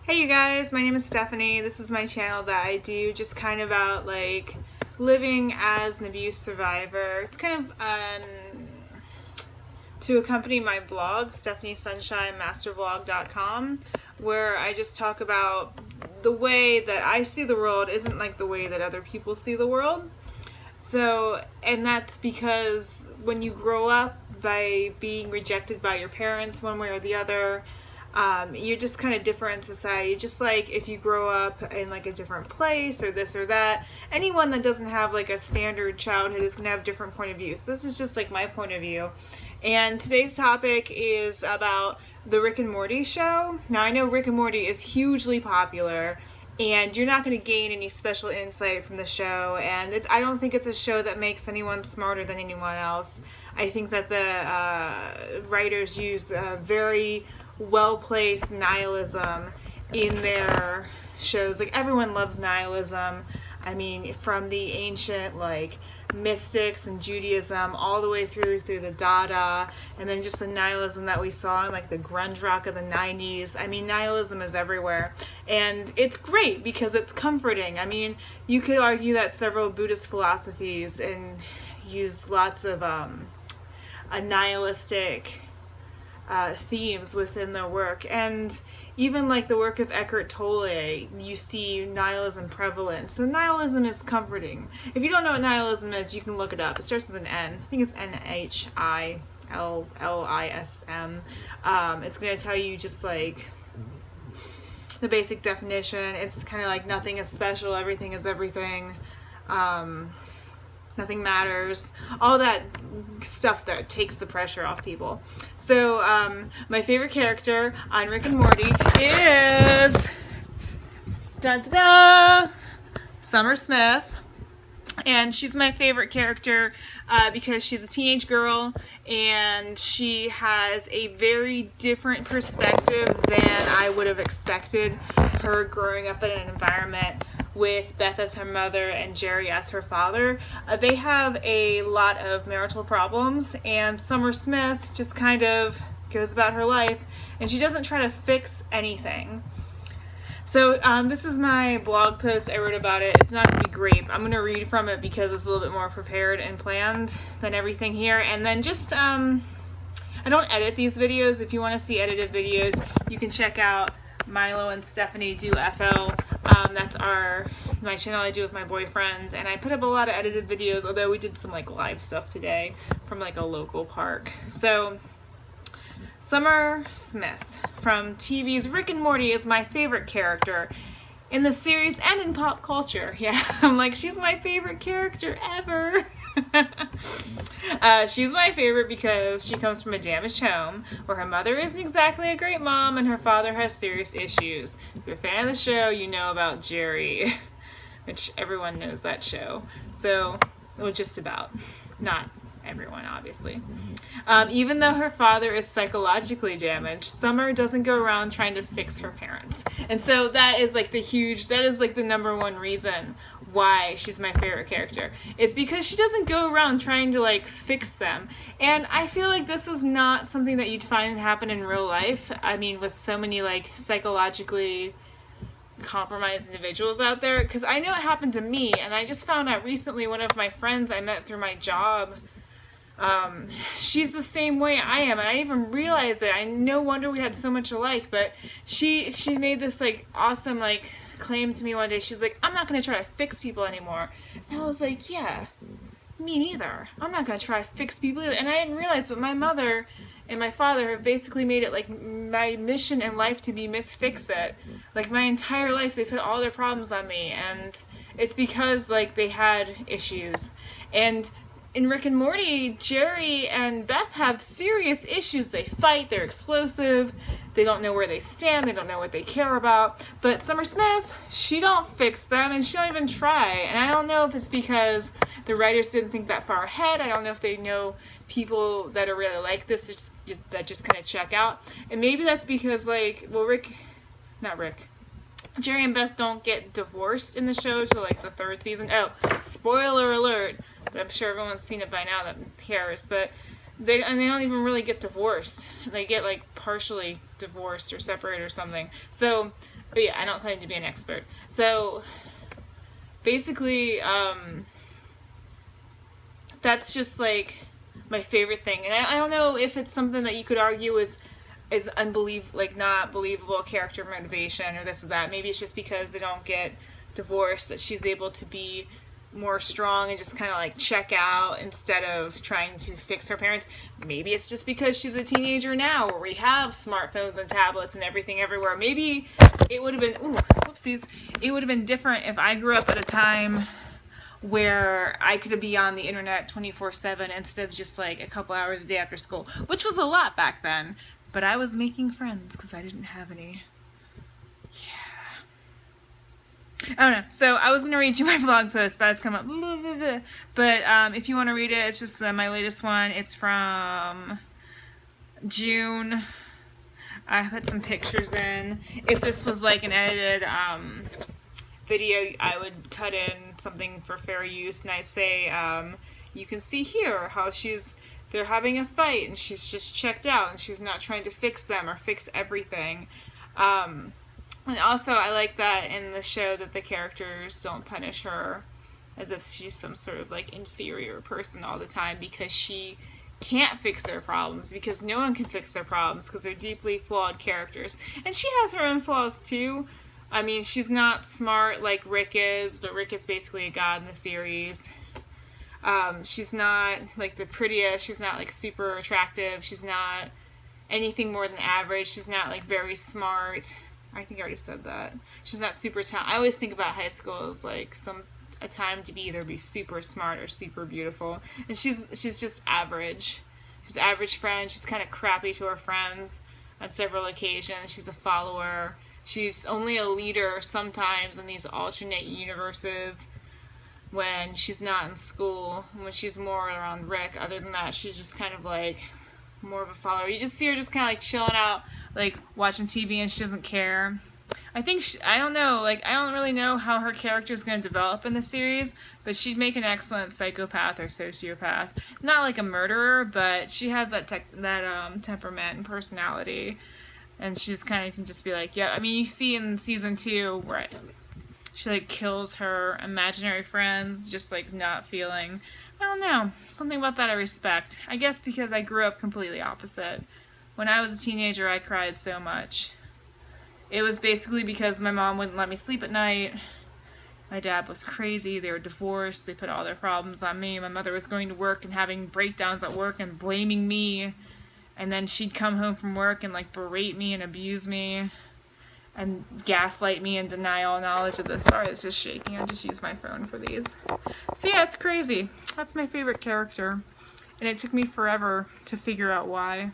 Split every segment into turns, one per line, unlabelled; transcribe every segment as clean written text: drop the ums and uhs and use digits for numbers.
Hey you guys, my name is Stephanie. This is my channel that I do just kind of about like living as an abuse survivor. It's kind of to accompany my blog, StephanieSunshineMasterVlog.com, where I just talk about the way that I see the world isn't like the way that other people see the world. So, and that's because when you grow up by being rejected by your parents one way or the other, you're just kind of different in society. Just like if you grow up in like a different place or this or that, anyone that doesn't have like a standard childhood is going to have a different point of view. So this is just like my point of view. And today's topic is about the Rick and Morty show. Now I know Rick and Morty is hugely popular, and you're not going to gain any special insight from the show, and I don't think it's a show that makes anyone smarter than anyone else. I think that the writers use very well-placed nihilism in their shows. Like, everyone loves nihilism. I mean, from the ancient like mystics and Judaism all the way through the Dada, and then just the nihilism that we saw in like the grunge rock of the 90s. I mean, nihilism is everywhere, and it's great because it's comforting. I mean, you could argue that several Buddhist philosophies and use lots of a nihilistic themes within their work, and even like the work of Eckhart Tolle, you see nihilism prevalent. So nihilism is comforting. If you don't know what nihilism is, you can look it up. It starts with an N. I think it's NHILLISM. It's going to tell you just like the basic definition. It's kind of like nothing is special, everything is everything. Nothing matters, all that stuff that takes the pressure off people. So my favorite character on Rick and Morty is Summer Smith, and she's my favorite character because she's a teenage girl and she has a very different perspective than I would have expected, her growing up in an environment with Beth as her mother and Jerry as her father. They have a lot of marital problems, and Summer Smith just kind of goes about her life, and she doesn't try to fix anything. So this is my blog post I wrote about it. It's not going to be great. I'm going to read from it because it's a little bit more prepared and planned than everything here. And then just, I don't edit these videos. If you want to see edited videos, you can check out Milo and Stephanie Do FL. That's my channel I do with my boyfriend, and I put up a lot of edited videos, although we did some like live stuff today from like a local park. So Summer Smith from TV's Rick and Morty is my favorite character in the series and in pop culture. Yeah, I'm like, she's my favorite character ever. She's my favorite because she comes from a damaged home where her mother isn't exactly a great mom and her father has serious issues. If you're a fan of the show, you know about Jerry, which everyone knows that show. So, well, just about. Not everyone, obviously. Even though her father is psychologically damaged, Summer doesn't go around trying to fix her parents. And so that is like the number one reason why she's my favorite character. It's because she doesn't go around trying to like fix them. And I feel like this is not something that you'd find happen in real life. I mean, with so many like psychologically compromised individuals out there, because I know it happened to me, and I just found out recently one of my friends I met through my job, she's the same way I am, and I didn't even realize it. No wonder we had so much alike. But she made this like awesome like claim to me one day. She's like, I'm not going to try to fix people anymore. And I was like, yeah, me neither. I'm not going to try to fix people either. And I didn't realize, but my mother and my father have basically made it like my mission in life to be Miss Fix-It. Like my entire life they put all their problems on me, and it's because like they had issues. And in Rick and Morty, Jerry and Beth have serious issues. They fight, they're explosive, they don't know where they stand, they don't know what they care about. But Summer Smith, she don't fix them, and she don't even try. And I don't know if it's because the writers didn't think that far ahead. I don't know if they know people that are really like this that just kind of check out. And maybe that's because like, well, Jerry and Beth don't get divorced in the show till like the third season. Oh, spoiler alert, but I'm sure everyone's seen it by now that cares. But they don't even really get divorced. They get like partially divorced or separated or something. So But yeah, I don't claim to be an expert. So basically, that's just like my favorite thing. And I don't know if it's something that you could argue is like not believable character motivation or this or that. Maybe it's just because they don't get divorced that she's able to be more strong and just kind of like check out instead of trying to fix her parents. Maybe it's just because she's a teenager now where we have smartphones and tablets and everything everywhere. Maybe it would have been, whoopsies, it would have been different if I grew up at a time where I could be on the internet 24/7 instead of just like a couple hours a day after school, which was a lot back then. But I was making friends because I didn't have any. I don't know. So I was going to read you my blog post, but it's come up. But if you want to read it, it's just my latest one. It's from June. I put some pictures in. If this was like an edited video, I would cut in something for fair use, and I say, you can see here how they're having a fight, and she's just checked out, and she's not trying to fix them or fix everything. And also, I like that in the show that the characters don't punish her as if she's some sort of like inferior person all the time because she can't fix their problems, because no one can fix their problems because they're deeply flawed characters. And she has her own flaws too. I mean, she's not smart like Rick is, but Rick is basically a god in the series. She's not like the prettiest, she's not like super attractive, she's not anything more than average, she's not like very smart. I think I already said that. She's not super talented. I always think about high school as like a time to either be super smart or super beautiful. And she's just average. She's an average friend. She's kind of crappy to her friends on several occasions. She's a follower. She's only a leader sometimes in these alternate universes when she's not in school, when she's more around Rick. Other than that, she's just kind of like more of a follower. You just see her just kind of like chilling out, like watching TV, and she doesn't care. I think I don't know, like I don't really know how her character is going to develop in the series, but she'd make an excellent psychopath or sociopath. Not like a murderer, but she has that temperament and personality, and she's kind of can just be like, yeah. I mean, you see in season 2 where she like kills her imaginary friends, just like not feeling. I don't know, something about that I respect. I guess because I grew up completely opposite. When I was a teenager, I cried so much. It was basically because my mom wouldn't let me sleep at night. My dad was crazy. They were divorced. They put all their problems on me. My mother was going to work and having breakdowns at work and blaming me. And then she'd come home from work and like berate me and abuse me and gaslight me and deny all knowledge of this. Sorry, it's just shaking. I just used my phone for these. So yeah, it's crazy. That's my favorite character. And it took me forever to figure out why.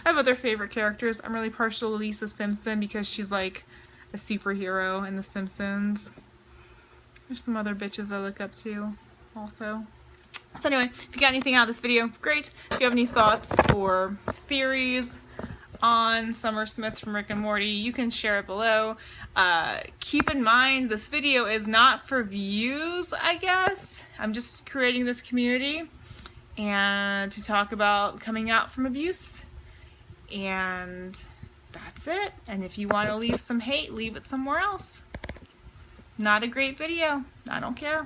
I have other favorite characters. I'm really partial to Lisa Simpson because she's like a superhero in The Simpsons. There's some other bitches I look up to also. So anyway, if you got anything out of this video, great. If you have any thoughts or theories on Summer Smith from Rick and Morty, you can share it below. Keep in mind, this video is not for views, I guess. I'm just creating this community and to talk about coming out from abuse. And that's it. And if you want to leave some hate, leave it somewhere else. Not a great video. I don't care.